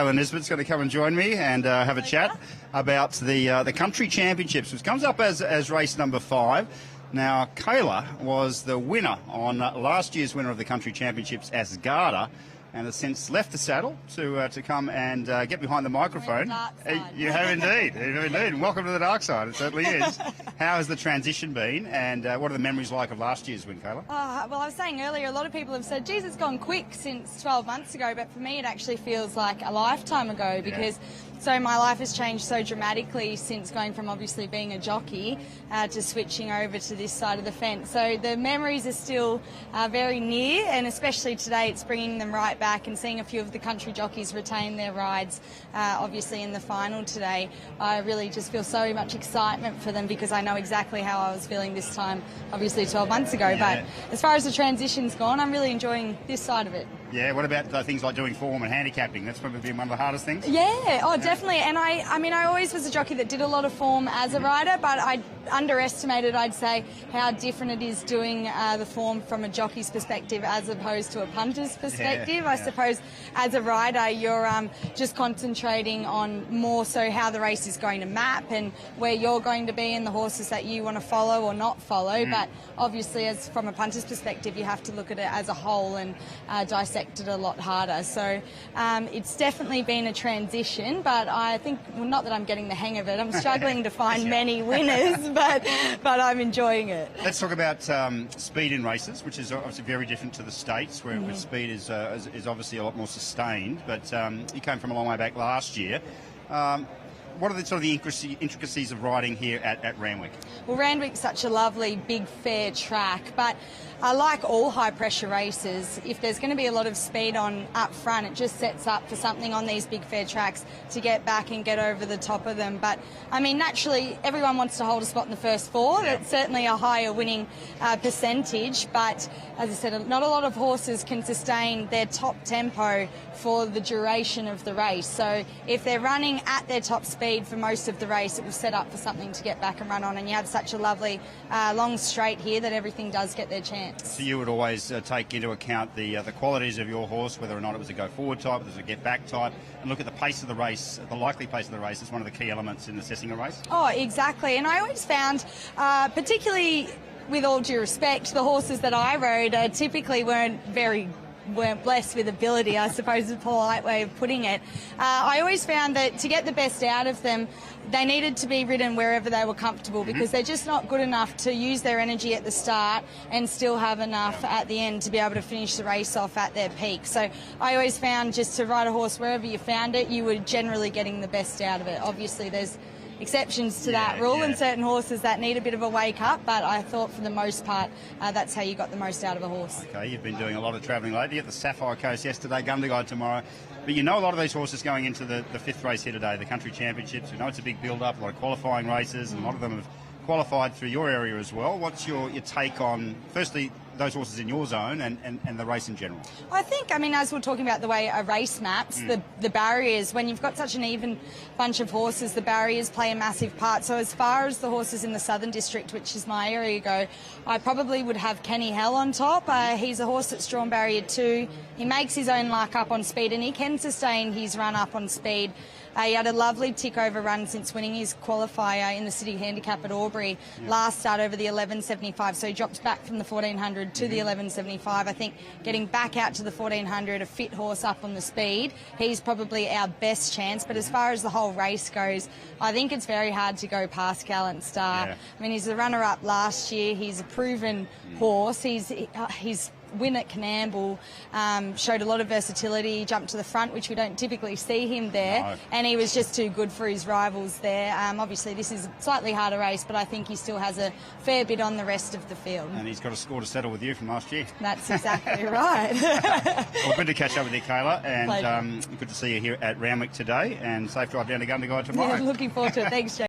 Kayla Nisbit's going to come and join me and have a chat about the country championships, which comes up as race number 5. Now, Kayla was the winner on last year's winner of the country championships, Asgarda, and has since left the saddle to come and get behind the microphone. You have indeed. You have indeed. Welcome to the dark side. It certainly is. How has the transition been, and what are the memories like of last year's win, Kayla? Well, I was saying earlier, a lot of people have said, geez, it's gone quick since 12 months ago, but for me it actually feels like a lifetime ago because so my life has changed so dramatically since going from obviously being a jockey to switching over to this side of the fence. So the memories are still very near, and especially today it's bringing them right back and seeing a few of the country jockeys retain their rides obviously in the final today. I really just feel so much excitement for them because I know exactly how I was feeling this time obviously 12 months ago. But as far as the transition's gone, I'm really enjoying this side of it. Yeah, what about things like doing form and handicapping? That's probably been one of the hardest things. Yeah, oh, definitely. And I mean, I always was a jockey that did a lot of form as a rider, but I underestimated, I'd say, how different it is doing the form from a jockey's perspective as opposed to a punter's perspective. I suppose as a rider, you're just concentrating on more so how the race is going to map and where you're going to be and the horses that you want to follow or not follow. But obviously, as from a punter's perspective, you have to look at it as a whole and dissect it a lot harder. So it's definitely been a transition, but I think, well, not that I'm getting the hang of it. I'm struggling to find many winners, but I'm enjoying it. Let's talk about speed in races, which is obviously very different to the States, where speed is obviously a lot more sustained. But you came from a long way back last year. What are the sort of the intricacies of riding here at Randwick? Well, Randwick's such a lovely, big, fair track, but like all high-pressure races, if there's going to be a lot of speed on up front, it just sets up for something on these big, fair tracks to get back and get over the top of them. But, I mean, naturally, everyone wants to hold a spot in the first 4. That's certainly a higher winning percentage, but, as I said, not a lot of horses can sustain their top tempo for the duration of the race. So if they're running at their top speed for most of the race, it will set up for something to get back and run on, and you have such a lovely long straight here that everything does get their chance. So you would always take into account the qualities of your horse, whether or not it was a go forward type, whether it was a get back type, and look at the pace of the race, the likely pace of the race is one of the key elements in assessing a race. Oh, exactly. And I always found, particularly with all due respect, the horses that I rode typically weren't blessed with ability, I suppose is a polite way of putting it. I always found that to get the best out of them, they needed to be ridden wherever they were comfortable because they're just not good enough to use their energy at the start and still have enough at the end to be able to finish the race off at their peak. So I always found just to ride a horse wherever you found it, you were generally getting the best out of it. Obviously, there's exceptions to that rule and certain horses that need a bit of a wake up, but I thought for the most part that's how you got the most out of a horse. Okay, you've been doing a lot of travelling lately at the Sapphire Coast yesterday, Gundagai tomorrow, but you know a lot of these horses going into the 5th race here today, the country championships. You know it's a big build-up, a lot of qualifying races, and a lot of them have qualified through your area as well. What's your take on, firstly, those horses in your zone and the race in general? I think, I mean, as we're talking about the way a race maps, the barriers, when you've got such an even bunch of horses, the barriers play a massive part. So as far as the horses in the Southern District, which is my area, go, I probably would have Kenny Hell on top. He's a horse that's drawn barrier 2. He makes his own luck up on speed and he can sustain his run up on speed. He had a lovely tick-over run since winning his qualifier in the City Handicap at Albury last start over the 1175. So he dropped back from the 1400 to the 1175. I think getting back out to the 1400, a fit horse up on the speed, he's probably our best chance. But as far as the whole race goes, I think it's very hard to go past Gallant Star. I mean, he's the runner-up last year. He's a proven horse. He's win at Canamble showed a lot of versatility. He jumped to the front, which we don't typically see him there, and he was just too good for his rivals there. Obviously, this is a slightly harder race, but I think he still has a fair bit on the rest of the field. And he's got a score to settle with you from last year. That's exactly right. Well, good to catch up with you, Kayla, and good to see you here at Randwick today, and safe drive down to Gundagai tomorrow. Yeah, looking forward to it. Thanks, Jason.